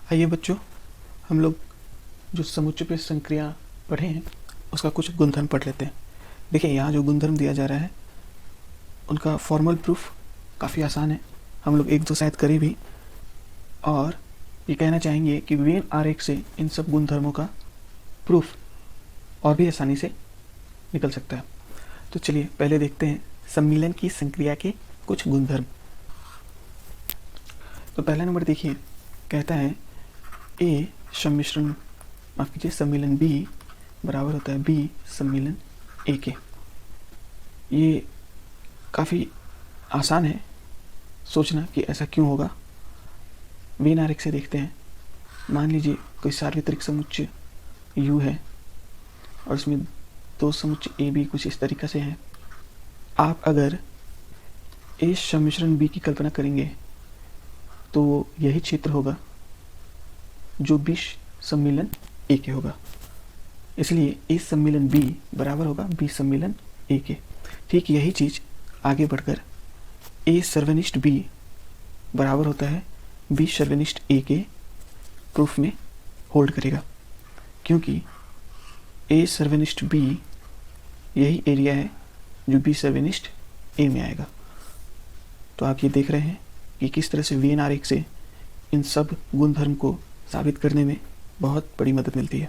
आइए बच्चों, हम लोग जो समुच्चय पे संक्रिया पढ़े हैं उसका कुछ गुणधर्म पढ़ लेते हैं। देखिए यहाँ जो गुणधर्म दिया जा रहा है उनका फॉर्मल प्रूफ काफ़ी आसान है, हम लोग एक दो शायद करें भी, और ये कहना चाहेंगे कि वेन आरेख से इन सब गुणधर्मों का प्रूफ और भी आसानी से निकल सकता है। तो चलिए पहले देखते हैं सम्मिलन की संक्रिया के कुछ गुणधर्म। तो पहला नंबर देखिए, कहता है ए सम्मिश्रण माफ कीजिए सम्मिलन बी बराबर होता है बी सम्मिलन ए के। ये काफ़ी आसान है सोचना कि ऐसा क्यों होगा। वेन आरेख से देखते हैं। मान लीजिए कोई सार्वत्रिक समुच्चय U है और इसमें दो समुच्चय ए बी कुछ इस तरीक़ा से हैं। आप अगर ए सम्मिश्रण बी की कल्पना करेंगे तो यही क्षेत्र होगा जो बी सम्मिलन ए के होगा, इसलिए ए सम्मिलन बी बराबर होगा बी सम्मिलन ए के। ठीक यही चीज़ आगे बढ़कर ए सर्वनिष्ठ बी बराबर होता है बी सर्वनिष्ठ ए के प्रूफ में होल्ड करेगा, क्योंकि ए सर्वनिष्ठ बी यही एरिया है जो बी सर्वनिष्ठ ए में आएगा। तो आप ये देख रहे हैं कि किस तरह से वेन आरेख से इन सब गुणधर्म को साबित करने में बहुत बड़ी मदद मिलती है।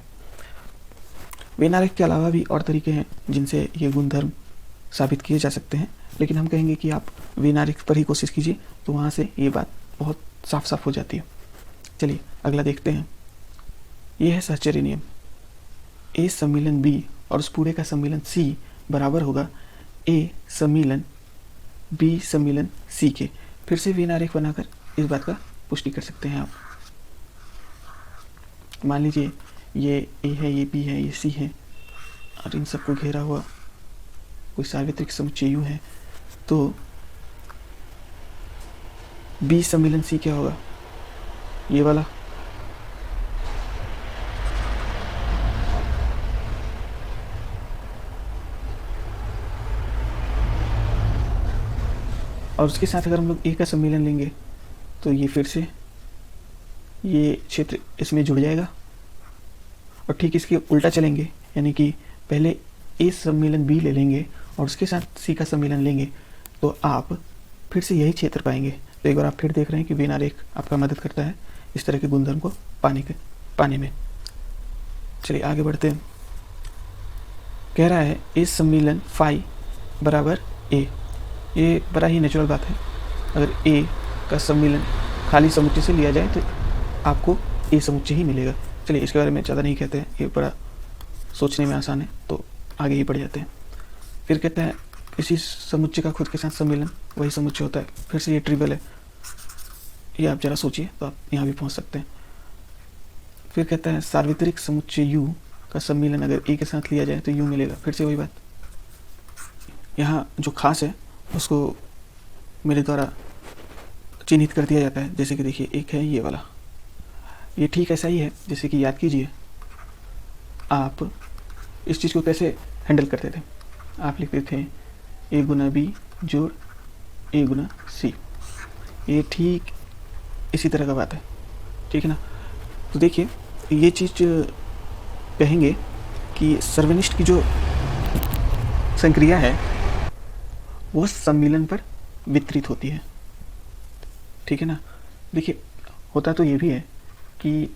वेन आरेख के अलावा भी और तरीके हैं जिनसे ये गुणधर्म साबित किए जा सकते हैं, लेकिन हम कहेंगे कि आप वेन आरेख पर ही कोशिश कीजिए, तो वहाँ से ये बात बहुत साफ साफ हो जाती है। चलिए अगला देखते हैं। ये है सहचर्य नियम। ए सम्मिलन बी और उस पूरे का सम्मिलन सी बराबर होगा ए सम्मिलन बी सम्मिलन सी के। फिर से वेन आरेख बनाकर इस बात का पुष्टि कर सकते हैं आप। मान लीजिए ये ए है, ये बी है, ये सी है और इन सबको घेरा हुआ कोई सार्वत्रिक समुच्चय यू है, तो बी सम्मिलन सी क्या होगा? ये वाला। और उसके साथ अगर हम लोग ए का सम्मिलन लेंगे तो ये फिर से ये क्षेत्र इसमें जुड़ जाएगा, और ठीक इसके उल्टा चलेंगे, यानी कि पहले ए सम्मिलन बी ले लेंगे और उसके साथ सी का सम्मिलन लेंगे तो आप फिर से यही क्षेत्र पाएंगे। तो एक बार आप फिर देख रहे हैं कि वेन आरेख आपका मदद करता है इस तरह के गुणधर्म को पाने में। चलिए आगे बढ़ते हैं। कह रहा है ए सम्मिलन फाई बराबर ए। ये बड़ा ही नेचुरल बात है। अगर ए का सम्मिलन खाली समुच्चय से लिया जाए तो आपको ए समुच्चय ही मिलेगा। चलिए इसके बारे में ज़्यादा नहीं कहते हैं, ये बड़ा सोचने में आसान है, तो आगे ही बढ़ जाते हैं। फिर कहता है इसी समुच्चय का खुद के साथ सम्मिलन वही समुच्चय होता है। फिर से ये ट्रिबल है, ये आप ज़रा सोचिए तो आप यहाँ भी पहुँच सकते हैं। फिर कहता है सार्वत्रिक समुच्चय यू का सम्मिलन अगर ए के साथ लिया जाए तो यू मिलेगा। फिर से वही बात। यहाँ जो खास है उसको मेरे द्वारा चिन्हित कर दिया जाता है। जैसे कि देखिए एक है ये वाला, ये ठीक ऐसा ही है जैसे कि याद कीजिए आप इस चीज़ को कैसे हैंडल करते थे। आप लिखते थे ए गुना बी जोड़ ए गुना सी। ये ठीक इसी तरह का बात है, ठीक है ना। तो देखिए ये चीज़ कहेंगे कि सर्वनिष्ठ की जो संक्रिया है वो सम्मिलन पर वितरित होती है, ठीक है ना। देखिए होता तो ये भी है कि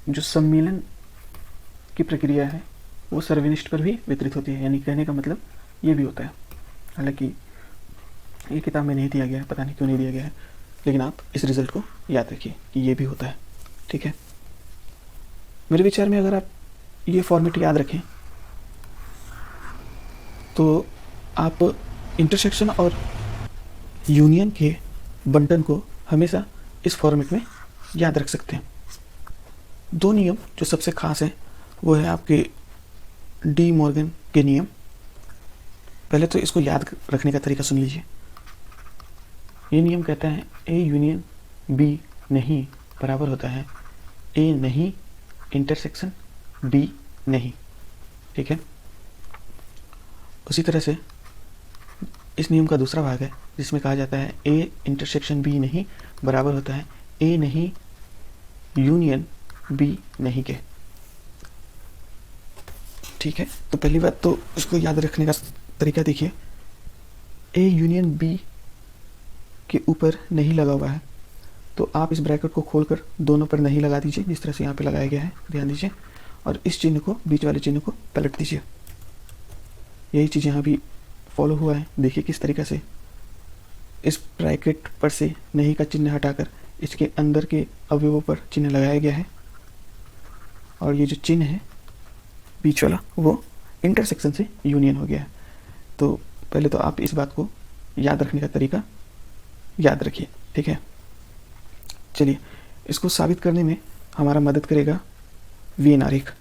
जो सम्मिलन की प्रक्रिया है वो सर्वनिष्ठ पर भी वितरित होती है, यानी कहने का मतलब ये भी होता है। हालांकि ये किताब में नहीं दिया गया है, पता नहीं क्यों नहीं दिया गया है, लेकिन आप इस रिजल्ट को याद रखिए कि ये भी होता है, ठीक है। मेरे विचार में अगर आप ये फॉर्मेट याद रखें तो आप इंटरसेक्शन और यूनियन के बंटन को हमेशा इस फॉर्मेट में याद रख सकते हैं। दो नियम जो सबसे खास हैं वो है आपके डी मॉर्गन के नियम। पहले तो इसको याद रखने का तरीका सुन लीजिए। ये नियम कहता है ए यूनियन बी नहीं बराबर होता है ए नहीं इंटरसेक्शन बी नहीं, ठीक है। उसी तरह से इस नियम का दूसरा भाग है जिसमें कहा जाता है ए इंटरसेक्शन बी नहीं बराबर होता है ए नहीं यूनियन बी नहीं के। ठीक है, तो पहली बात तो उसको याद रखने का तरीका देखिए, ए यूनियन बी के ऊपर नहीं लगा हुआ है, तो आप इस ब्रैकेट को खोलकर दोनों पर नहीं लगा दीजिए, जिस तरह से यहाँ पे लगाया गया है, ध्यान दीजिए, और इस चिन्ह को, बीच वाले चिन्ह को पलट दीजिए। यही चीज़ यहाँ भी फॉलो हुआ है। देखिए किस तरीके से इस ब्रैकेट पर से नहीं का चिन्ह हटाकर इसके अंदर के अवयवों पर चिन्ह लगाया गया है, और ये जो चिन्ह है बीच वाला वो इंटरसेक्शन से यूनियन हो गया है। तो पहले तो आप इस बात को याद रखने का तरीका याद रखिए। ठीक है, चलिए इसको साबित करने में हमारा मदद करेगा वेन आरेख।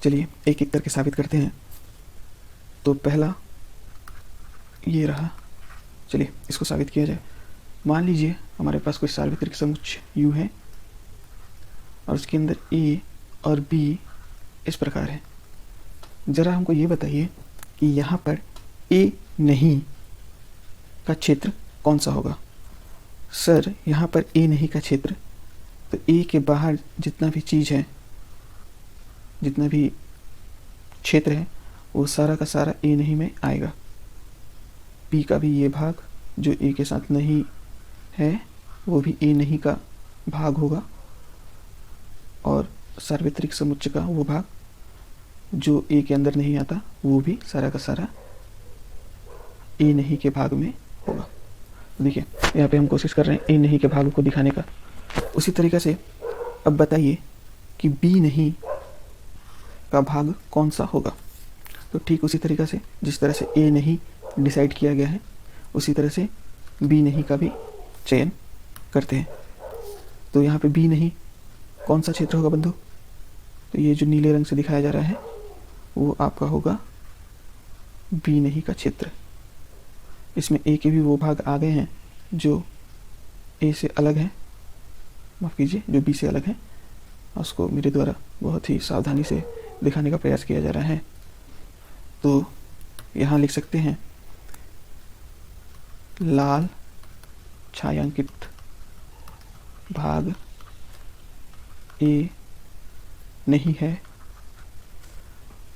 चलिए एक एक करके साबित करते हैं। तो पहला ये रहा, चलिए इसको साबित किया जाए। मान लीजिए हमारे पास कोई सार्वत्रिक समुच्चय U है और उसके अंदर A और B इस प्रकार है। ज़रा हमको ये बताइए कि यहाँ पर A नहीं का क्षेत्र कौन सा होगा। सर यहाँ पर A नहीं का क्षेत्र, तो A के बाहर जितना भी चीज़ है, जितना भी क्षेत्र है, वो सारा का सारा A नहीं में आएगा। B का भी ये भाग जो A के साथ नहीं है वो भी A नहीं का भाग होगा, और सार्वत्रिक समुच्चय का वो भाग जो A के अंदर नहीं आता वो भी सारा का सारा A नहीं के भाग में होगा। देखिए यहाँ पे हम कोशिश कर रहे हैं A नहीं के भागों को दिखाने का। उसी तरीके से अब बताइए कि B नहीं का भाग कौन सा होगा। तो ठीक उसी तरीके से जिस तरह से A नहीं डिसाइड किया गया है, उसी तरह से B नहीं का भी चयन करते हैं। तो यहाँ पे B नहीं कौन सा क्षेत्र होगा बंधु? तो ये जो नीले रंग से दिखाया जा रहा है वो आपका होगा B नहीं का क्षेत्र। इसमें A के भी वो भाग आ गए हैं जो A से अलग है, माफ़ कीजिए, जो B से अलग है। उसको मेरे द्वारा बहुत ही सावधानी से दिखाने का प्रयास किया जा रहा है। तो यहाँ लिख सकते हैं लाल छायांकित भाग A नहीं है।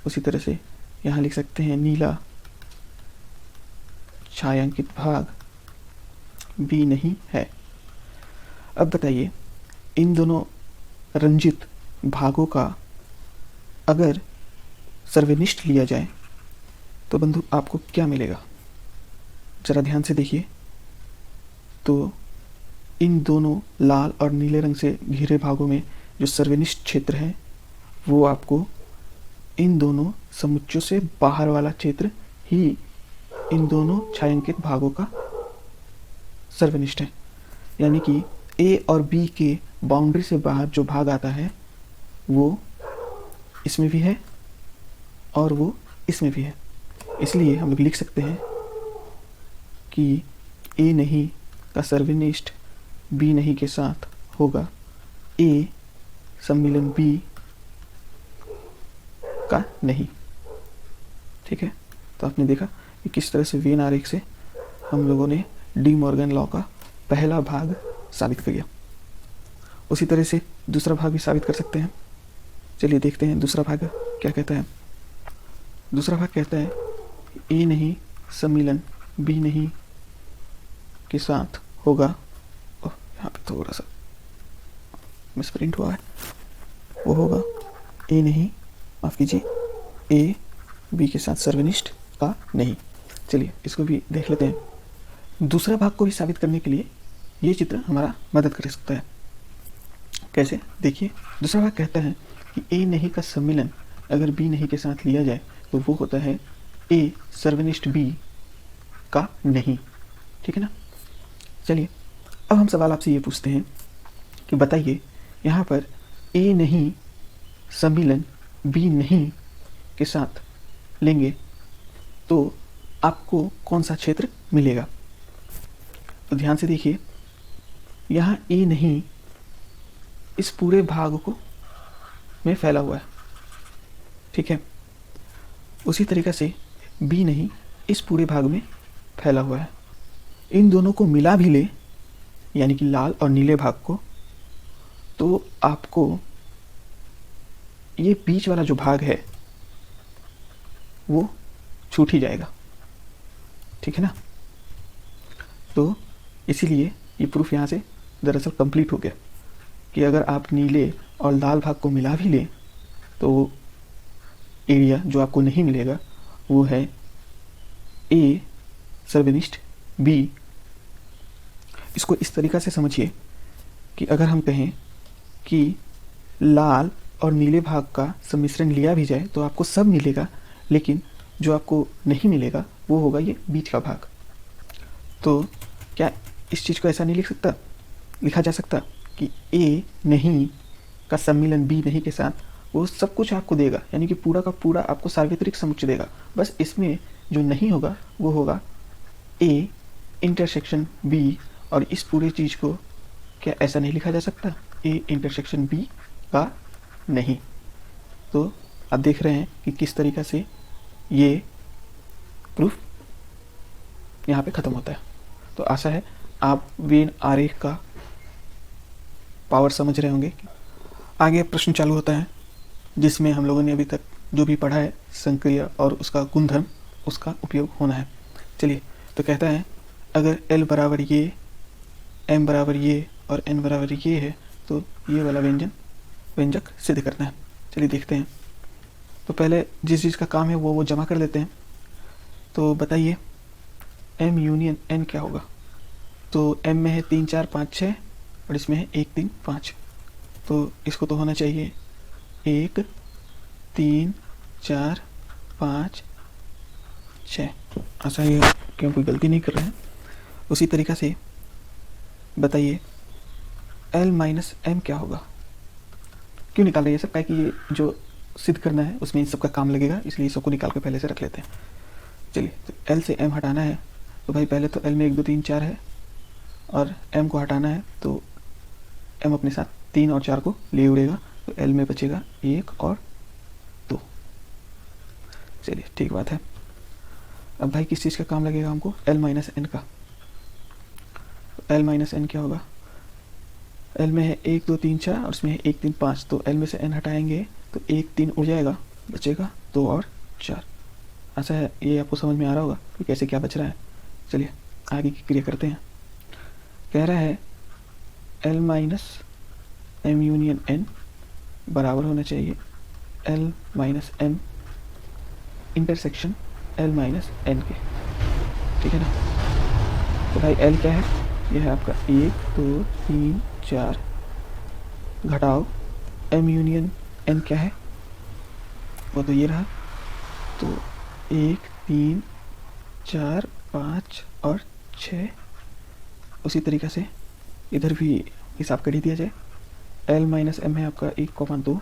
उसी तरह से यहाँ लिख सकते हैं नीला छायांकित भाग B नहीं है। अब बताइए इन दोनों रंजित भागों का अगर सर्वनिष्ठ लिया जाए तो बंधु आपको क्या मिलेगा? जरा ध्यान से देखिए। तो इन दोनों लाल और नीले रंग से घिरे भागों में जो सर्वनिष्ठ क्षेत्र है वो आपको इन दोनों समुच्चयों से बाहर वाला क्षेत्र ही इन दोनों छायांकित भागों का सर्वनिष्ठ है। यानी कि A और B के बाउंड्री से बाहर जो भाग आता है वो इसमें भी है और वो इसमें भी है। इसलिए हम लोग लिख सकते हैं कि A नहीं का सर्वनिष्ठ B नहीं के साथ होगा A सम्मिलन B का नहीं। ठीक है, तो आपने देखा कि किस तरह से वेन आरेख से हम लोगों ने डी मॉर्गन लॉ का पहला भाग साबित कर दिया। उसी तरह से दूसरा भाग भी साबित कर सकते हैं। चलिए देखते हैं दूसरा भाग क्या कहता है। दूसरा भाग कहता है A नहीं सम्मिलन B नहीं के साथ होगा, यहाँ पे थोड़ा सा मिसप्रिंट हुआ है, वो होगा A नहीं, माफ़ कीजिए, A B के साथ सर्वनिष्ठ का नहीं। चलिए इसको भी देख लेते हैं। दूसरा भाग को भी साबित करने के लिए ये चित्र हमारा मदद कर सकता है। कैसे? देखिए दूसरा भाग कहता है कि A नहीं का सम्मिलन अगर B नहीं के साथ लिया जाए तो वो होता है A सर्वनिष्ठ B का नहीं। ठीक है ना? चलिए अब हम सवाल आपसे ये पूछते हैं कि बताइए यहाँ पर A नहीं सम्मिलन B नहीं के साथ लेंगे तो आपको कौन सा क्षेत्र मिलेगा? तो ध्यान से देखिए, यहाँ A नहीं इस पूरे भाग को में फैला हुआ है। ठीक है, उसी तरीक़े से B नहीं इस पूरे भाग में फैला हुआ है। इन दोनों को मिला भी ले, यानी कि लाल और नीले भाग को, तो आपको ये बीच वाला जो भाग है वो छूट ही जाएगा, ठीक है ना। तो इसीलिए ये प्रूफ यहाँ से दरअसल कंप्लीट हो गया कि अगर आप नीले और लाल भाग को मिला भी लें तो एरिया जो आपको नहीं मिलेगा वो है ए सर्वनिष्ठ बी। इसको इस तरीक़ा से समझिए कि अगर हम कहें कि लाल और नीले भाग का सम्मिश्रण लिया भी जाए तो आपको सब मिलेगा, लेकिन जो आपको नहीं मिलेगा वो होगा ये बीच का भाग। तो क्या इस चीज़ को ऐसा नहीं लिखा जा सकता कि ए नहीं का सम्मिलन बी नहीं के साथ वो सब कुछ आपको देगा, यानी कि पूरा का पूरा आपको सार्वत्रिक समुच्चय देगा, बस इसमें जो नहीं होगा वो होगा ए इंटरसेक्शन बी। और इस पूरे चीज़ को क्या ऐसा नहीं लिखा जा सकता ए इंटरसेक्शन बी का नहीं। तो आप देख रहे हैं कि किस तरीक़ा से ये प्रूफ यहाँ पे ख़त्म होता है। तो आशा है आप वेन आरेख का पावर समझ रहे होंगे। आगे प्रश्न चालू होता है जिसमें हम लोगों ने अभी तक जो भी पढ़ा है संक्रिय और उसका गुणधर्म उसका उपयोग होना है। चलिए, तो कहता है अगर L बराबर ये, M बराबर ये और N बराबर ये है तो ये वाला व्यंजक सिद्ध करना है। चलिए देखते हैं। तो पहले जिस चीज़ का काम है वो जमा कर देते हैं। तो बताइए M यूनियन N क्या होगा। तो M में है 3 4 5 6 और इसमें है 1 3 5। तो इसको तो होना चाहिए 1 3 4 5 6। ऐसा ही क्यों, कोई गलती नहीं कर रहे हैं। उसी तरीक़ा से बताइए L माइनस M क्या होगा। क्यों निकाल रहे हैं सब, क्या कि ये जो सिद्ध करना है उसमें इन सब का काम लगेगा, इसलिए सबको निकाल के पहले से रख लेते हैं। चलिए, तो L से M हटाना है तो भाई पहले तो L में 1 2 3 4 है और M को हटाना है तो M अपने साथ 3 और 4 को ले उड़ेगा, तो L में बचेगा 1 और 2। चलिए ठीक बात है। अब भाई किस चीज़ का काम लगेगा हमको, L माइनस N का। L माइनस N क्या होगा, L में है 1 2 3 4 और इसमें है 1 3 5। तो L में से N हटाएंगे तो 1 3 उड़ जाएगा, बचेगा 2 और 4। ऐसा है, ये आपको समझ में आ रहा होगा कि कैसे क्या बच रहा है। चलिए आगे की क्रिया करते हैं। कह रहा है L minus M union N बराबर होना चाहिए L minus M intersection L minus N के, ठीक है ना। तो भाई L क्या है, यह है आपका 1 2 3 4 घटाओ M यूनियन N क्या है, वो तो ये रहा। तो 1 3 4 5 और 6। उसी तरीक़े से इधर भी हिसाब कर ही दिया जाए। L माइनस M है आपका 1,2।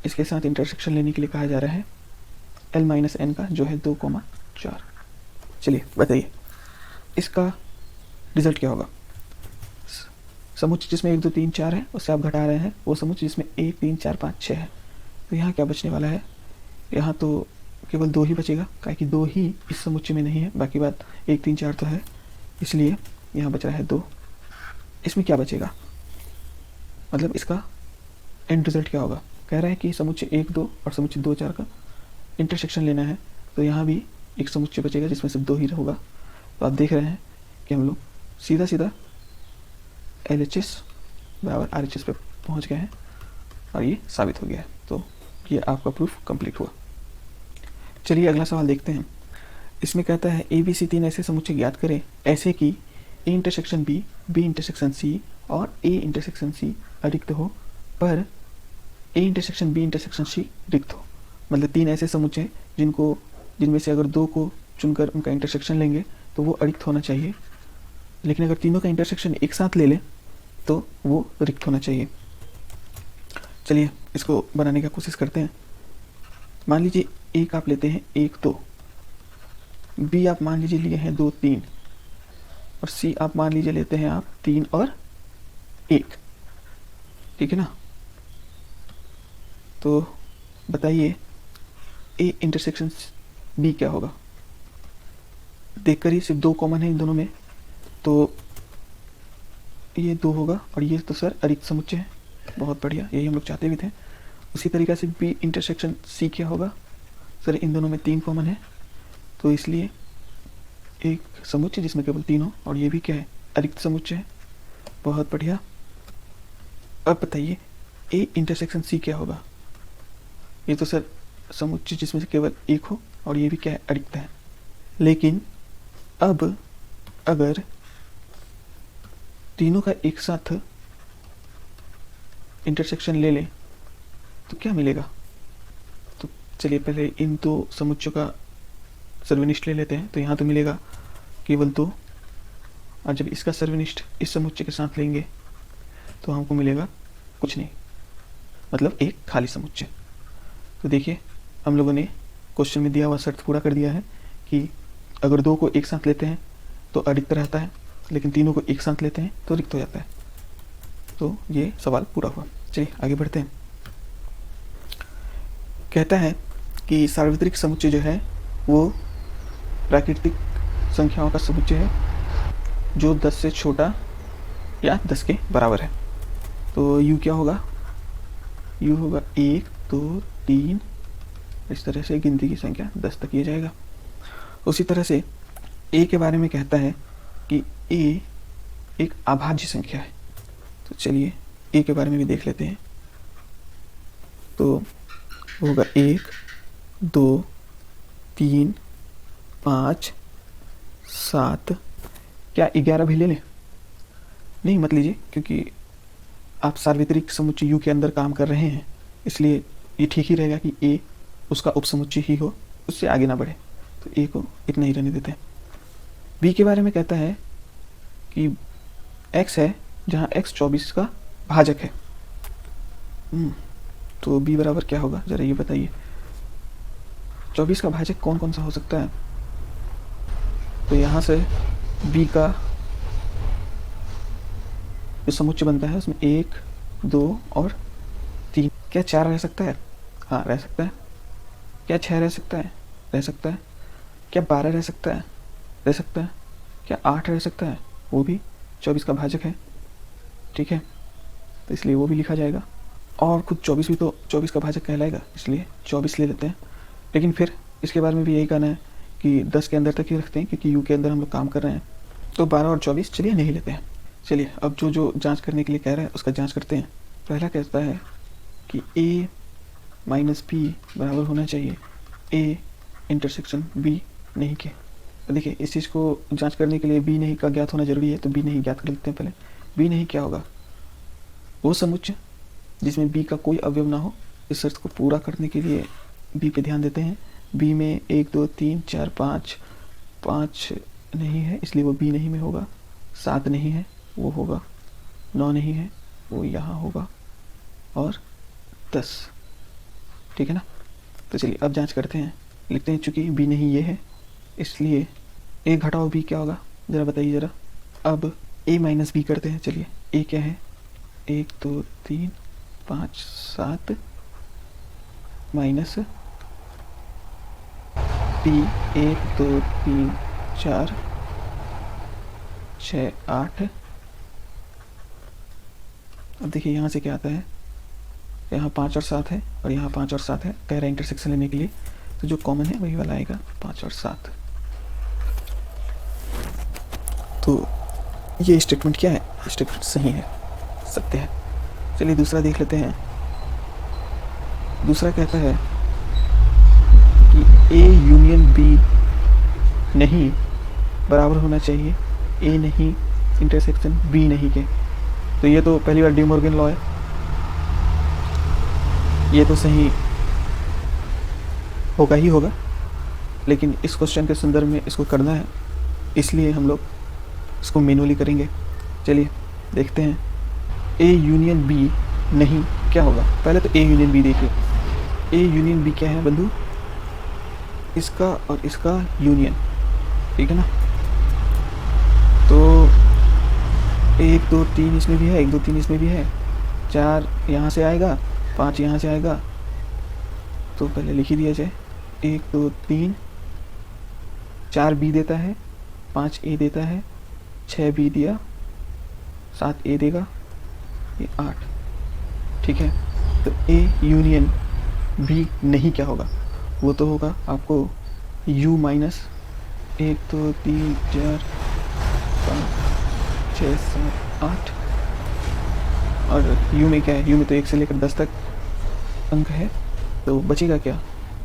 इसके साथ इंटरसेक्शन लेने के लिए कहा जा रहा है L माइनस N का जो है 2,4। चलिए बताइए इसका रिजल्ट क्या होगा। समुच्चय जिसमें 1 2 3 4 है उससे आप घटा रहे हैं वो समुच्चय जिसमें 1 3 4 5 6 है। तो यहाँ क्या बचने वाला है, यहाँ तो केवल 2 ही बचेगा, क्या कि 2 ही इस समुच्चय में नहीं है, बाकी बात 1 3 4 तो है, इसलिए यहाँ बच रहा है 2। इसमें क्या बचेगा, मतलब इसका एंड रिजल्ट क्या होगा। कह रहा है कि समुच्चय 1 2 और समुच्चय 2 4 का इंटरसेक्शन लेना है, तो यहाँ भी एक समुच्चय बचेगा जिसमें सिर्फ 2 ही होगा। तो आप देख रहे हैं कि हम लोग सीधा LHS बराबर RHS पे पहुँच गए हैं और ये साबित हो गया है। तो ये आपका प्रूफ कंप्लीट हुआ। चलिए अगला सवाल देखते हैं। इसमें कहता है ABC 3 ऐसे समुच्चय ज्ञात करें ऐसे कि A intersection B, B intersection C और A इंटरसेक्शन C अरिक्त हो, पर A intersection B intersection C रिक्त हो। मतलब 3 ऐसे समुच्चय जिनमें से अगर 2 को चुनकर उनका इंटरसेक्शन लेंगे तो वो अरिक्त होना चाहिए, लेकिन अगर तीनों का इंटरसेक्शन एक साथ ले लें तो वो रिक्त होना चाहिए। चलिए इसको बनाने की कोशिश करते हैं। मान लीजिए एक आप लेते हैं 1 2, B आप मान लीजिए लिए हैं 2 3 और C आप मान लीजिए लेते हैं आप 3 और 1, ठीक है ना। तो बताइए A इंटरसेक्शन B क्या होगा। देखकर ही सिर्फ 2 कॉमन है इन दोनों में, तो ये 2 होगा और ये तो सर अरिक्त समुच्चय है, बहुत बढ़िया, यही हम लोग चाहते भी थे। उसी तरीक़े से बी इंटरसेक्शन सी क्या होगा? सर इन दोनों में 3 कॉमन है, तो इसलिए एक समुच्चय जिसमें केवल 3 हो, और ये भी क्या है? अरिक्त समुच्चय है। बहुत बढ़िया। अब बताइए ए इंटरसेक्शन सी क्या होगा? ये तो सर समुच्चय जिसमें से केवल एक हो, और ये भी क्या है? अरिक्त है। लेकिन अब अगर तीनों का एक साथ इंटरसेक्शन ले लें तो क्या मिलेगा? तो चलिए पहले इन दो समुच्चयों का सर्वनिष्ठ ले लेते हैं। तो यहाँ तो मिलेगा केवल 2, और जब इसका सर्वनिष्ठ इस समुच्चय के साथ लेंगे तो हमको मिलेगा कुछ नहीं, मतलब एक खाली समुच्चय। तो देखिए हम लोगों ने क्वेश्चन में दिया हुआ शर्त पूरा कर दिया है कि अगर 2 को एक साथ लेते हैं तो अरिक्त रहता है, लेकिन तीनों को एक साथ लेते हैं तो रिक्त हो जाता है। तो ये सवाल पूरा हुआ। चलिए आगे बढ़ते हैं। कहता है कि सार्वत्रिक समुच्चय जो है वो प्राकृतिक संख्याओं का समुच्चय है जो 10 से छोटा या 10 के बराबर है। तो u क्या होगा? u होगा 1 2 3, इस तरह से गिनती की संख्या 10 तक ये जाएगा। उसी तरह से a के बारे में कहता है कि a एक अभाज्य संख्या है। तो चलिए a के बारे में भी देख लेते हैं। तो होगा 1 2 3 5 7, क्या 11 भी ले लें? नहीं मत लीजिए, क्योंकि आप सार्वत्रिक समुच्चय u के अंदर काम कर रहे हैं, इसलिए ये ठीक ही रहेगा कि a उसका उपसमुच्चय ही हो, उससे आगे ना बढ़े। तो a को इतना ही रहने देते हैं। b के बारे में कहता है कि x है जहाँ x 24 का भाजक है। तो b बराबर क्या होगा जरा ये बताइए। 24 का भाजक कौन कौन सा हो सकता है? तो यहाँ से b का जो समुच्चय बनता है उसमें 1 2 और 3, क्या 4 रह सकता है? हाँ रह सकता है। क्या 6 रह सकता है? रह सकता है। क्या 12 रह सकता है? रह सकता है। क्या 8 रह सकता है? वो भी 24 का भाजक है। ठीक है, तो इसलिए वो भी लिखा जाएगा। और खुद 24 भी तो 24 का भाजक कहलाएगा, इसलिए 24 ले लेते हैं। लेकिन फिर इसके बारे में भी यही कहना है कि 10 के अंदर तक ही रखते हैं, क्योंकि यू के अंदर हम लोग काम कर रहे हैं। तो 12 और 24 चलिए नहीं लेते हैं। चलिए अब जो जो जांच करने के लिए कह रहा है उसका जांच करते हैं। पहला कहता है कि a माइनस b बराबर होना चाहिए a इंटरसेक्शन b नहीं के। तो देखिए इस चीज़ को जांच करने के लिए b नहीं का ज्ञात होना जरूरी है, तो b नहीं ज्ञात कर लेते हैं पहले। b नहीं क्या होगा? वो समुच्चय जिसमें b का कोई अवयव ना हो। इस शर्त को पूरा करने के लिए b पे ध्यान देते हैं। b में 1 2 3 4 5 नहीं है, इसलिए वो b नहीं में होगा। 7 नहीं है, वो होगा। 9 नहीं है, वो यहाँ होगा। और 10, ठीक है ना। तो चलिए अब जांच करते हैं। लिखते हैं चूंकि b नहीं ये है, इसलिए a घटाओ b क्या होगा ज़रा बताइए ज़रा। अब a माइनस b करते हैं। चलिए a क्या है? 1 2 3 5 7 माइनस b 1 2 3 4 6 8। अब देखिए यहाँ से क्या आता है, यहाँ 5 और 7 है और यहाँ 5 और 7 है। कह रहा है इंटरसेक्शन लेने के लिए, तो जो कॉमन है वही वाला आएगा 5 और 7। तो ये स्टेटमेंट क्या है? स्टेटमेंट सही है, सत्य है। चलिए दूसरा देख लेते हैं। दूसरा कहता है कि A यूनियन B नहीं बराबर होना चाहिए A नहीं इंटरसेक्शन B नहीं के। तो ये तो पहली बार डी मॉर्गन लॉ है, ये तो सही होगा ही होगा, लेकिन इस क्वेश्चन के संदर्भ में इसको करना है, इसलिए हम लोग इसको मैनुअली करेंगे। चलिए देखते हैं। A यूनियन B नहीं क्या होगा? पहले तो A यूनियन B देखिए। A यूनियन B क्या है बंधु? इसका और इसका यूनियन, ठीक है ना। तो 1 2 3 इसमें भी है, 1 2 3 इसमें भी है, 4 यहाँ से आएगा, 5 यहाँ से आएगा। तो पहले लिख ही दिया जाए। 1 2 3 4 B देता है, 5 A देता है, 6 B दिया, 7 A देगा, ये 8। ठीक है। तो ए यूनियन बी नहीं क्या होगा, वो तो होगा आपको u माइनस 1 2 3 4 5 6 7 8, और u में क्या है, u में तो 1 से लेकर 10 तक अंक है, तो बचेगा क्या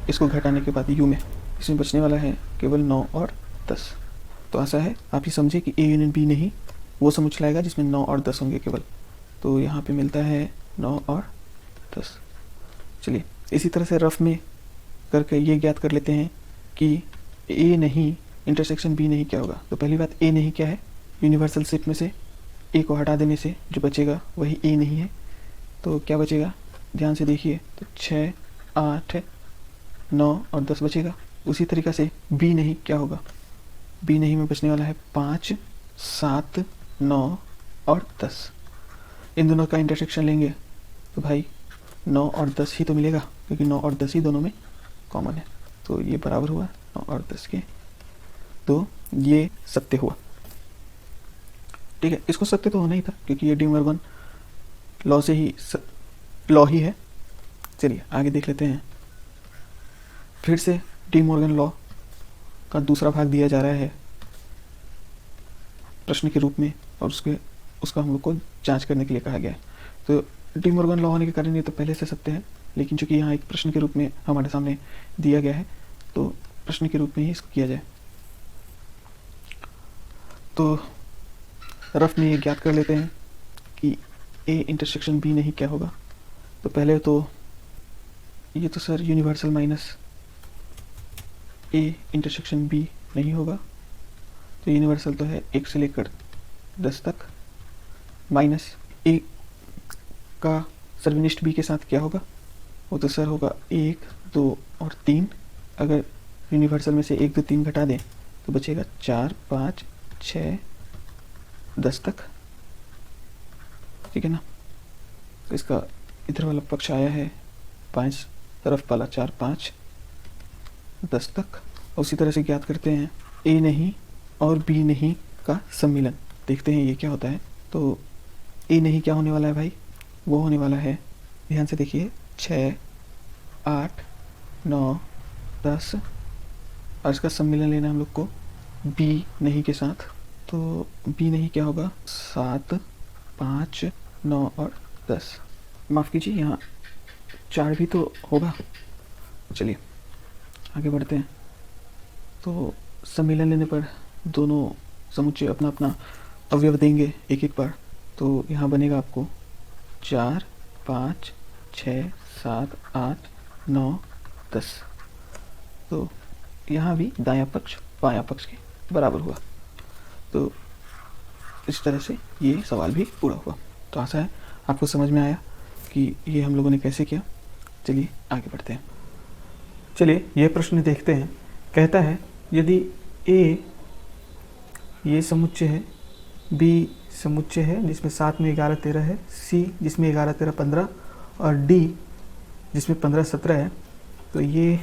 इसको घटाने के बाद u में, इसमें बचने वाला है केवल 9 और 10। तो ऐसा है, आप ये समझे कि ए यूनियन बी नहीं वो समुच्चय लाएगा जिसमें 9 और 10 होंगे केवल। तो यहाँ पे मिलता है 9 और 10। चलिए इसी तरह से रफ में करके ये ज्ञात कर लेते हैं कि ए नहीं इंटरसेक्शन बी नहीं क्या होगा। तो पहली बात, ए नहीं क्या है, यूनिवर्सल सेट में से ए को हटा देने से जो बचेगा वही ए नहीं है। तो क्या बचेगा, ध्यान से देखिए, तो 6 8 9 और 10 बचेगा। उसी तरीक़ा से बी नहीं क्या होगा, बी नहीं में बचने वाला है 5 7 9 और 10। इन दोनों का इंटरसेक्शन लेंगे तो भाई 9 और 10 ही तो मिलेगा, क्योंकि 9 और 10 ही दोनों में कॉमन है। तो ये बराबर हुआ 9 और 10 के, तो ये सत्य हुआ। ठीक है, इसको सत्य तो होना ही था क्योंकि ये डी मॉर्गन लॉ से ही लॉ ही है। चलिए आगे देख लेते हैं। फिर से डी मॉर्गन लॉ का दूसरा भाग दिया जा रहा है प्रश्न के रूप में, और उसका हम लोग को जांच करने के लिए कहा गया है। तो डी मॉर्गन लॉ होने के कारण ये तो पहले से सत्य है, लेकिन चूंकि यहाँ एक प्रश्न के रूप में हमारे सामने दिया गया है तो प्रश्न के रूप में ही इसको किया जाए। तो रफ में ये ज्ञात कर लेते हैं कि ए इंटरसेक्शन बी नहीं क्या होगा। तो पहले तो ये तो sir universal minus A intersection B नहीं होगा, तो यूनिवर्सल तो है 1 से लेकर 10 तक, माइनस ए का सर्वनिष्ठ बी के साथ क्या होगा, वो तो सर होगा 1 2 और 3। अगर यूनिवर्सल में से 1 2 3 घटा दें तो बचेगा 4 5 6 10 तक। ठीक है ना, तो इसका इधर वाला पक्ष आया है 5, तरफ वाला 4 5 10 तक। उसी तरह से ज्ञात करते हैं ए नहीं और बी नहीं का सम्मिलन, देखते हैं ये क्या होता है। तो ए नहीं क्या होने वाला है भाई, वो होने वाला है, ध्यान से देखिए, 6 8 9 10, और इसका सम्मिलन लेना हम लोग को बी नहीं के साथ। तो बी नहीं क्या होगा, 7 5 9 और 10, माफ़ कीजिए यहाँ 4 भी तो होगा। चलिए आगे बढ़ते हैं। तो सम्मिलन लेने पर दोनों समुच्चय अपना अपना अवयव देंगे एक एक बार। तो यहाँ बनेगा आपको 4 5 6 7 8 9 10। तो यहाँ भी दायां पक्ष बायां पक्ष के बराबर हुआ। तो इस तरह से ये सवाल भी पूरा हुआ। तो आशा है आपको समझ में आया कि ये हम लोगों ने कैसे किया। चलिए आगे बढ़ते हैं। चलिए ये प्रश्न देखते हैं। कहता है यदि ए ये समुच्चय है, बी समुच्चय है जिसमें 7 में 11 13 है, सी जिसमें 11 13 15 और डी जिसमें 15 17 है, तो ये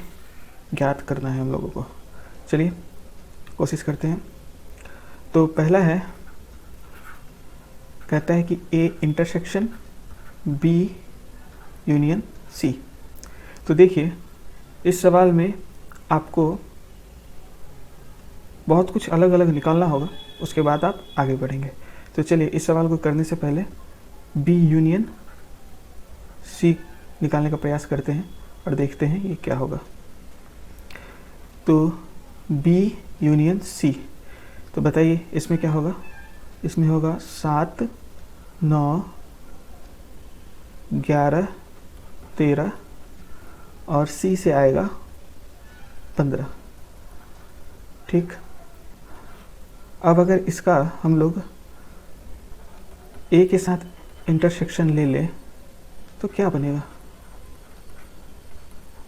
ज्ञात करना है हम लोगों को। चलिए कोशिश करते हैं। तो पहला है, कहता है कि A intersection B union C. तो देखिए इस सवाल में आपको बहुत कुछ अलग अलग निकालना होगा, उसके बाद आप आगे बढ़ेंगे। तो चलिए इस सवाल को करने से पहले बी यूनियन सी निकालने का प्रयास करते हैं और देखते हैं ये क्या होगा। तो बी यूनियन सी, तो बताइए इसमें क्या होगा। इसमें होगा 7 9 11 13 और सी से आएगा 15। ठीक, अब अगर इसका हम लोग ए के साथ इंटरसेक्शन ले लें तो क्या बनेगा।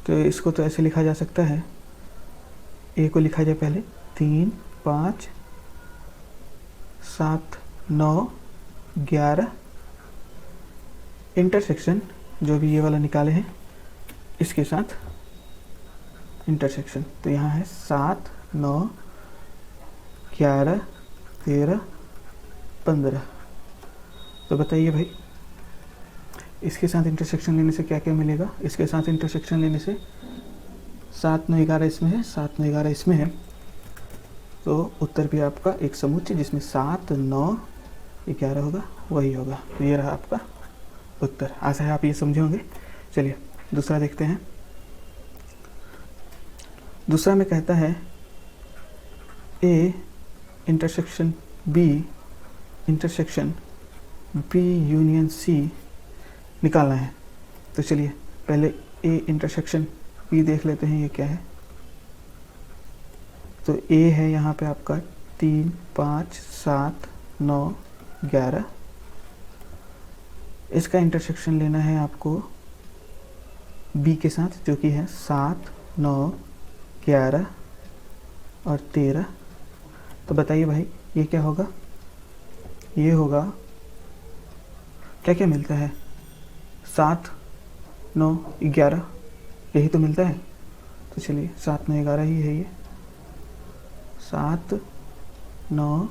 तो इसको तो ऐसे लिखा जा सकता है, ए को लिखा जाए पहले 3 5 7 9 11, इंटरसेक्शन जो भी ये वाला निकाले हैं इसके साथ इंटरसेक्शन। तो यहाँ है 7 9 11 13 15। तो बताइए भाई इसके साथ इंटरसेक्शन लेने से क्या क्या मिलेगा? इसके साथ इंटरसेक्शन लेने से 7 9 11 इसमें है, 7 9 11 इसमें है, तो उत्तर भी आपका एक समुच्चय जिसमें 7 9 11 होगा, वही होगा। तो ये रहा आपका उत्तर। आशा है आप ये समझे होंगे। चलिए दूसरा देखते हैं। दूसरा में कहता है A intersection B union C निकालना है। तो चलिए पहले ए इंटरसेक्शन बी देख लेते हैं, ये क्या है। तो ए है यहाँ पे आपका 3 5 7 9 11। इसका इंटरसेक्शन लेना है आपको बी के साथ, जो कि है 7 9 11 और 13। तो बताइए भाई ये क्या होगा? ये होगा, क्या क्या मिलता है? 7 9 11, यही तो मिलता है। तो चलिए 7 9 11 ही है ये, 7 9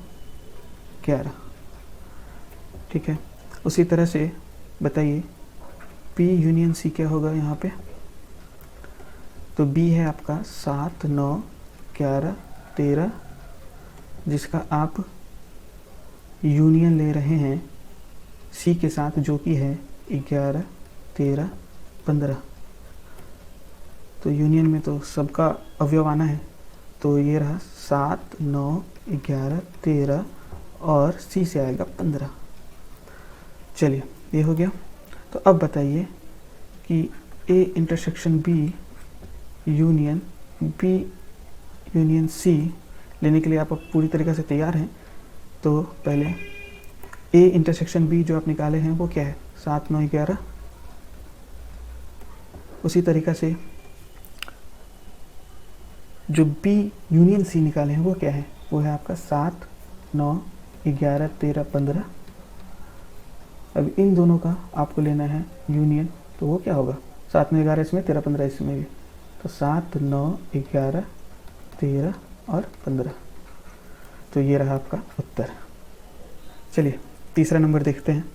11। ठीक है, उसी तरह से बताइए P यूनियन C क्या होगा यहाँ पे? तो B है आपका 7 9 11 13, जिसका आप यूनियन ले रहे हैं C के साथ, जो कि है 11 13 15। तो यूनियन में तो सबका अवयव आना है, तो ये रहा 7 9 11 13 और C से आएगा 15। चलिए ये हो गया। तो अब बताइए कि A intersection B union C लेने के लिए आप पूरी तरीके से तैयार हैं। तो पहले A इंटरसेक्शन B जो आप निकाले हैं वो क्या है? 7 9 11। उसी तरीक़ा से जो B यूनियन C निकाले हैं वो क्या है? वो है आपका 7 9 11 13 15। अब इन दोनों का आपको लेना है यूनियन, तो वो क्या होगा? 7 9 11 इसमें, 13 15 इसमें भी। तो 7 9 11 13 और 15। तो ये रहा आपका उत्तर। चलिए तीसरा नंबर देखते हैं।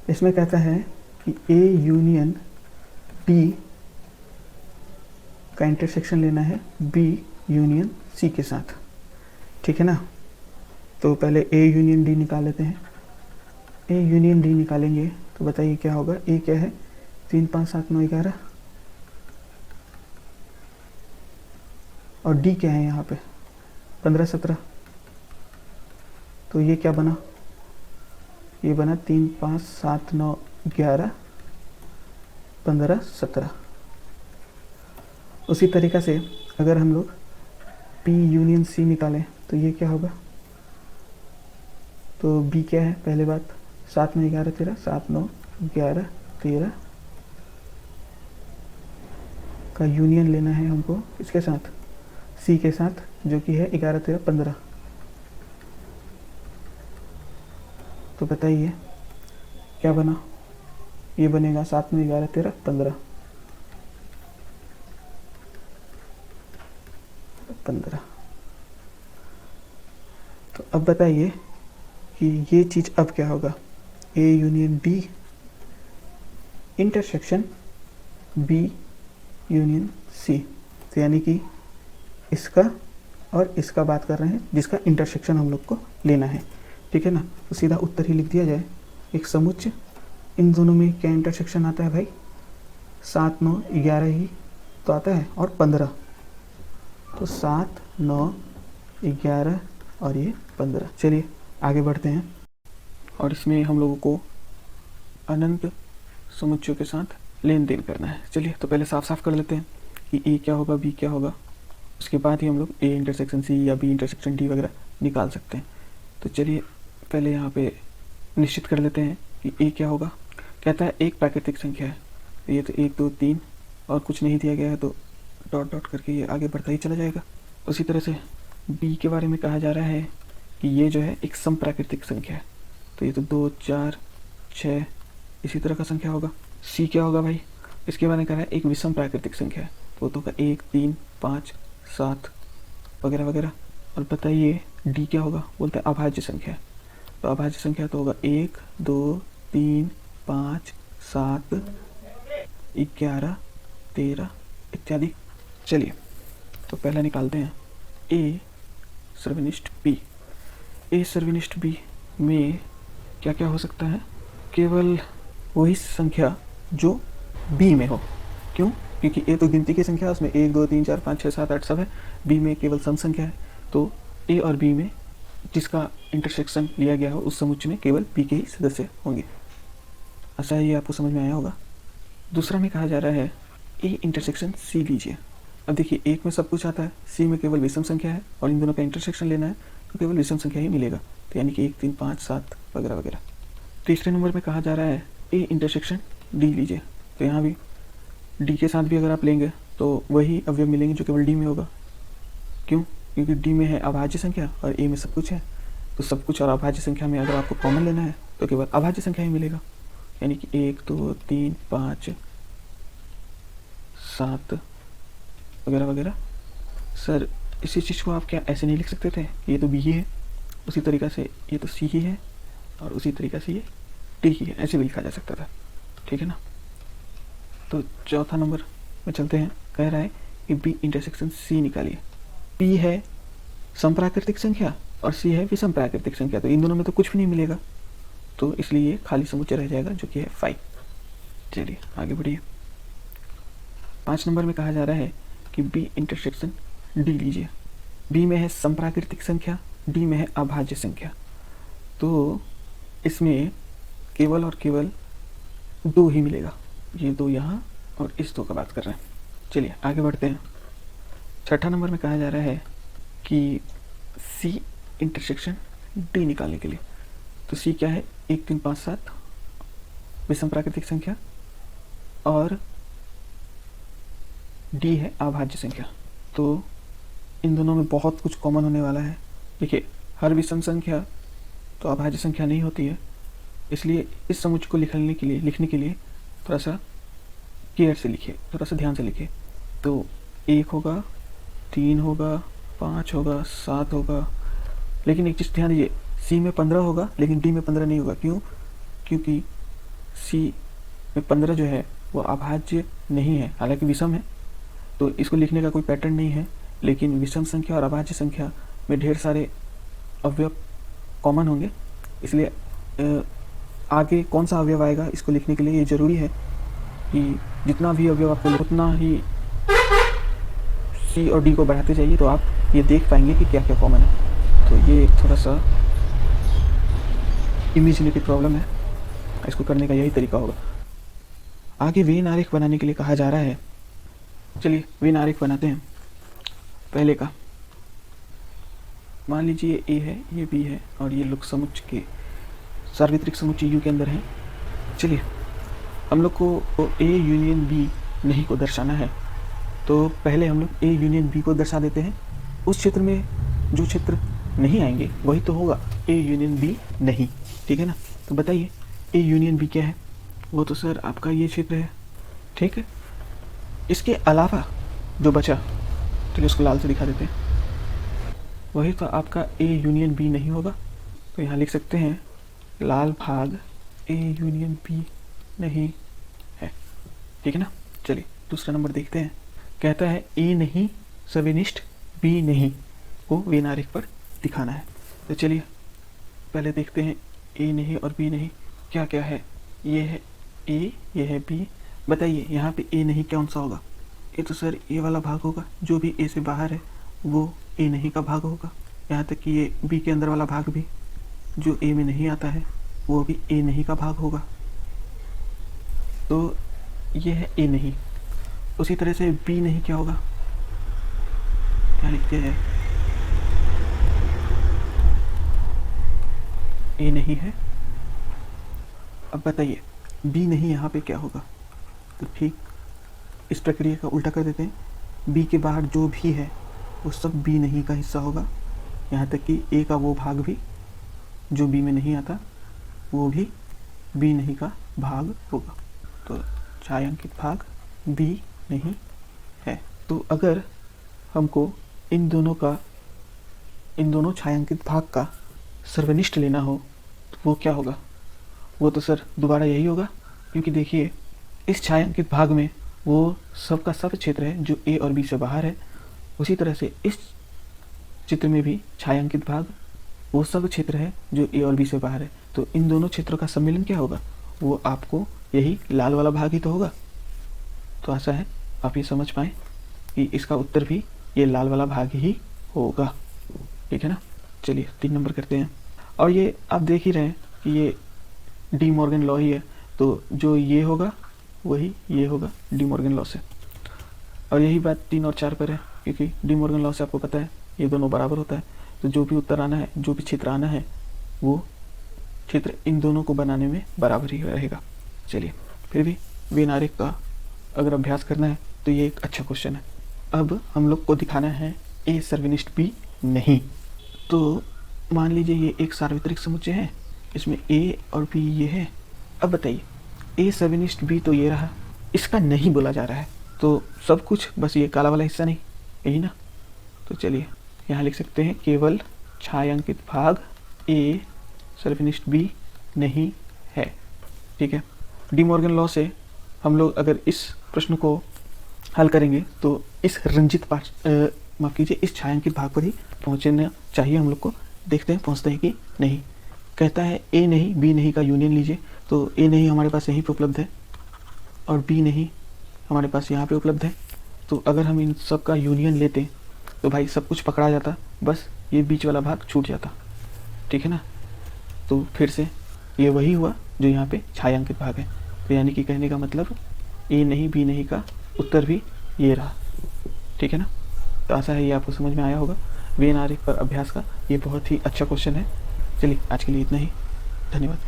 इसमें कहता है कि A यूनियन B का इंटरसेक्शन लेना है B यूनियन C के साथ। ठीक है ना? तो पहले A यूनियन D निकाल लेते हैं। A यूनियन D निकालेंगे तो बताइए क्या होगा? A क्या है? 3 5 7 9 11 और D क्या है यहाँ पे? 15 17। तो ये क्या बना? ये बना 3 5 7 9 11 15 17। उसी तरीक़ा से अगर हम लोग P यूनियन C निकालें तो ये क्या होगा? तो B क्या है? पहले बात 7 9 11 13, 7 9 11 13 का यूनियन लेना है हमको इसके साथ, C के साथ, जो कि है 11 13 15। तो बताइए क्या बना? ये बनेगा 7 9 11 13 15 15। तो अब बताइए कि ये चीज़ अब क्या होगा? A union B intersection B union C। तो यानी कि इसका और इसका बात कर रहे हैं, जिसका इंटरसेक्शन हम लोग को लेना है। ठीक है ना? तो सीधा उत्तर ही लिख दिया जाए, एक समुच्चय। इन दोनों में क्या इंटरसेक्शन आता है भाई? 7 9 11 ही तो आता है और 15। तो 7 9 11 और ये 15। चलिए आगे बढ़ते हैं, और इसमें हम लोगों को अनंत समुच्चयों के साथ लेन देन करना है। चलिए तो पहले साफ साफ कर लेते हैं कि A क्या होगा, B क्या होगा, उसके बाद ही हम लोग A इंटरसेक्शन C या B इंटरसेक्शन D वगैरह निकाल सकते हैं। तो चलिए पहले यहाँ पे निश्चित कर लेते हैं कि A क्या होगा। कहता है एक प्राकृतिक संख्या है, ये तो 1 2 3 और कुछ नहीं दिया गया है, तो डॉट डॉट करके ये आगे बढ़ता ही चला जाएगा। उसी तरह से B के बारे में कहा जा रहा है कि ये जो है एक समप्राकृतिक संख्या है, तो ये तो 2 4 6 इसी तरह का संख्या होगा। C क्या होगा भाई? इसके बारे में कह रहा है एक विषम प्राकृतिक संख्या है, तो होगा 1 3 5 7 वगैरह वगैरह। और बताइए D क्या होगा? बोलते हैं अभाज्य संख्या है, तो अभाज्य संख्या तो होगा 1 2 3 5, 7, 11, 13 इत्यादि। चलिए तो पहला निकालते हैं ए सर्वनिष्ठ बी। ए सर्वनिष्ठ बी में क्या क्या हो सकता है? केवल वही संख्या जो बी में हो। क्यों? क्योंकि ए तो गिनती की संख्या है, उसमें 1, 2, 3, 4, 5, 6, 7, 8 सब है। बी में केवल सम संख्या है, तो ए और बी में जिसका इंटरसेक्शन लिया गया हो उस समुच्चय में केवल बी के ही सदस्य होंगे। अच्छा, ये आपको समझ में आया होगा। दूसरा में कहा जा रहा है ए इंटरसेक्शन सी लीजिए। अब देखिए, एक में सब कुछ आता है, सी में केवल विषम संख्या है और इन दोनों का इंटरसेक्शन लेना है तो केवल विषम संख्या ही मिलेगा, तो यानी कि 1, 3, 5, 7 वगैरह वगैरह। तीसरे नंबर में कहा जा रहा है ए इंटरसेक्शन डी लीजिए, तो यहाँ भी डी के साथ भी अगर आप लेंगे तो वही अवयव मिलेंगे जो केवल डी में होगा। क्यों? क्योंकि डी में है अभाज्य संख्या और ए में सब कुछ है, तो सब कुछ और अभाज्य संख्या में अगर आपको कॉमन लेना है तो केवल अभाज्य संख्या ही मिलेगा, यानी कि 1, 2, 3, 5, 7 वगैरह वगैरह। सर इसी चीज़ को आप क्या ऐसे नहीं लिख सकते थे कि ये तो बी ही है, उसी तरीक़ा से ये तो सी ही है और उसी तरीक़ा से ये डी ही है, ऐसे भी लिखा जा सकता था, ठीक है ना। तो चौथा नंबर में चलते हैं। कह रहा है कि बी इंटरसेक्शन सी निकालिए। पी है समप्राकृतिक संख्या और सी है विषम प्राकृतिक संख्या, तो इन दोनों में तो कुछ भी नहीं मिलेगा, तो इसलिए खाली समुच्चय रह जाएगा जो कि है 5। चलिए आगे बढ़िए। 5 नंबर में कहा जा रहा है कि बी इंटरसेक्शन डी लीजिए। बी में है समप्राकृतिक संख्या, डी में है अभाज्य संख्या, तो इसमें केवल और केवल 2 ही मिलेगा। ये 2 यहाँ और इस 2 का बात कर रहे हैं। चलिए आगे बढ़ते हैं। छठा नंबर में कहा जा रहा है कि सी इंटरसेक्शन डी निकालने के लिए, तो सी क्या है? 1, 3, 5, 7 विषम प्राकृतिक संख्या और डी है अभाज्य संख्या, तो इन दोनों में बहुत कुछ कॉमन होने वाला है। देखिए, हर विषम संख्या तो अभाज्य संख्या नहीं होती है, इसलिए इस समुच्चय को लिखने के लिए थोड़ा सा केयर से लिखिए, थोड़ा सा ध्यान से लिखिए। तो 1 होगा, 3 होगा, 5 होगा, 7 होगा, लेकिन एक चीज़ ध्यान दीजिए, सी में 15 होगा लेकिन डी में 15 नहीं होगा। क्यों? क्योंकि सी में 15 जो है वो अभाज्य नहीं है, हालांकि विषम है, तो इसको लिखने का कोई पैटर्न नहीं है, लेकिन विषम संख्या और अभाज्य संख्या में ढेर सारे अवयव कॉमन होंगे, इसलिए आगे कौन सा अवयव आएगा इसको लिखने के लिए ये ज़रूरी है कि जितना भी अवयव आपको उतना ही सी और डी को बढ़ाते जाइए, तो आप ये देख पाएंगे कि क्या क्या कॉमन है। तो ये थोड़ा सा इमेजिनेटिव प्रॉब्लम है, इसको करने का यही तरीका होगा। आगे वेन आरेख बनाने के लिए कहा जा रहा है। चलिए वेन आरेख बनाते हैं। पहले का मान लीजिए ए है, ये बी है और ये लोग समुच्चय के सार्वत्रिक समुच्चय यू के अंदर हैं। चलिए हम लोग को ए यूनियन बी नहीं को दर्शाना है, तो पहले हम लोग ए यूनियन बी को दर्शा देते हैं। उस क्षेत्र में जो क्षेत्र नहीं आएंगे वही तो होगा ए यूनियन बी नहीं, ठीक है ना। तो बताइए ए यूनियन बी क्या है? वो तो सर आपका ये क्षेत्र है, ठीक है। इसके अलावा जो बचा, चलिए उसको लाल से दिखा देते हैं, वही तो आपका ए यूनियन बी नहीं होगा। तो यहाँ लिख सकते हैं लाल भाग ए यूनियन बी नहीं है, ठीक है ना। चलिए दूसरा नंबर देखते हैं। कहता है ए नहीं सर्वनिष्ठ बी नहीं को वेन आरेख पर दिखाना है। तो चलिए पहले देखते हैं ए नहीं और बी नहीं क्या क्या है। ये है ए, ये है बी। बताइए यहाँ पे ए नहीं कौन सा होगा? ये तो सर ए वाला भाग होगा, जो भी ए से बाहर है वो ए नहीं का भाग होगा। यहाँ तक कि ये बी के अंदर वाला भाग भी जो ए में नहीं आता है वो भी ए नहीं का भाग होगा। तो ये है ए नहीं। उसी तरह से बी नहीं क्या होगा? क्या लिखते हैं? ए नहीं है। अब बताइए बी नहीं यहाँ पे क्या होगा? तो ठीक इस प्रक्रिया का उल्टा कर देते हैं। बी के बाहर जो भी है वो सब बी नहीं का हिस्सा होगा, यहाँ तक कि ए का वो भाग भी जो बी में नहीं आता वो भी बी नहीं का भाग होगा। तो छायांकित भाग बी नहीं है। तो अगर हमको इन दोनों छायांकित भाग का सर्वनिष्ठ लेना हो तो वो क्या होगा? वो तो सर दोबारा यही होगा क्योंकि देखिए इस छायांकित भाग में वो सब का सब क्षेत्र है जो ए और बी से बाहर है, उसी तरह से इस चित्र में भी छायांकित भाग वो सब क्षेत्र है जो ए और बी से बाहर है। तो इन दोनों क्षेत्रों का सम्मिलन क्या होगा, वो आपको यही लाल वाला भाग ही तो होगा। तो आशा है आप ये समझ पाए कि इसका उत्तर भी ये लाल वाला भाग ही होगा, ठीक है ना। चलिए 3 नंबर करते हैं। और ये आप देख ही रहे हैं कि ये डी मॉर्गन लॉ ही है, तो जो ये होगा वही ये होगा डी मॉर्गन लॉ से। और यही बात 3 और 4 पर है, क्योंकि डी मॉर्गन लॉ से आपको पता है ये दोनों बराबर होता है। तो जो भी उत्तर आना है, जो भी क्षेत्र आना है, वो क्षेत्र इन दोनों को बनाने में बराबर ही रहेगा। चलिए फिर भी वेन आरेख का अगर अभ्यास करना है तो ये एक अच्छा क्वेश्चन है। अब हम लोग को दिखाना है ए सर्वनिष्ठ बी नहीं। तो मान लीजिए ये एक सार्वत्रिक समुच्चय है, इसमें ए और बी ये है। अब बताइए ए सर्वनिष्ठ बी तो ये रहा, इसका नहीं बोला जा रहा है, तो सब कुछ बस ये काला वाला हिस्सा नहीं, यही ना। तो चलिए यहाँ लिख सकते हैं केवल छायांकित भाग ए सर्वनिष्ठ बी नहीं है, ठीक है। डी मॉर्गन लॉ से हम लोग अगर इस प्रश्न को हल करेंगे तो इस रंजित माफ कीजिए इस छायांकित भाग पर ही पहुँचना चाहिए हम लोग को। देखते हैं पहुँचते हैं कि नहीं। कहता है ए नहीं बी नहीं का यूनियन लीजिए, तो ए नहीं हमारे पास यहीं पे उपलब्ध है और बी नहीं हमारे पास यहाँ पे उपलब्ध है। तो अगर हम इन सब का यूनियन लेते तो भाई सब कुछ पकड़ा जाता, बस ये बीच वाला भाग छूट जाता, ठीक है ना। तो फिर से ये वही हुआ जो यहाँ पे छायांकित भाग है। तो यानी कि कहने का मतलब ए नहीं बी नहीं का उत्तर भी ये रहा, ठीक है ना। तो आशा है ये आपको समझ में आया होगा। वेन आरेख पर अभ्यास का ये बहुत ही अच्छा क्वेश्चन है। चलिए आज के लिए इतना ही, धन्यवाद।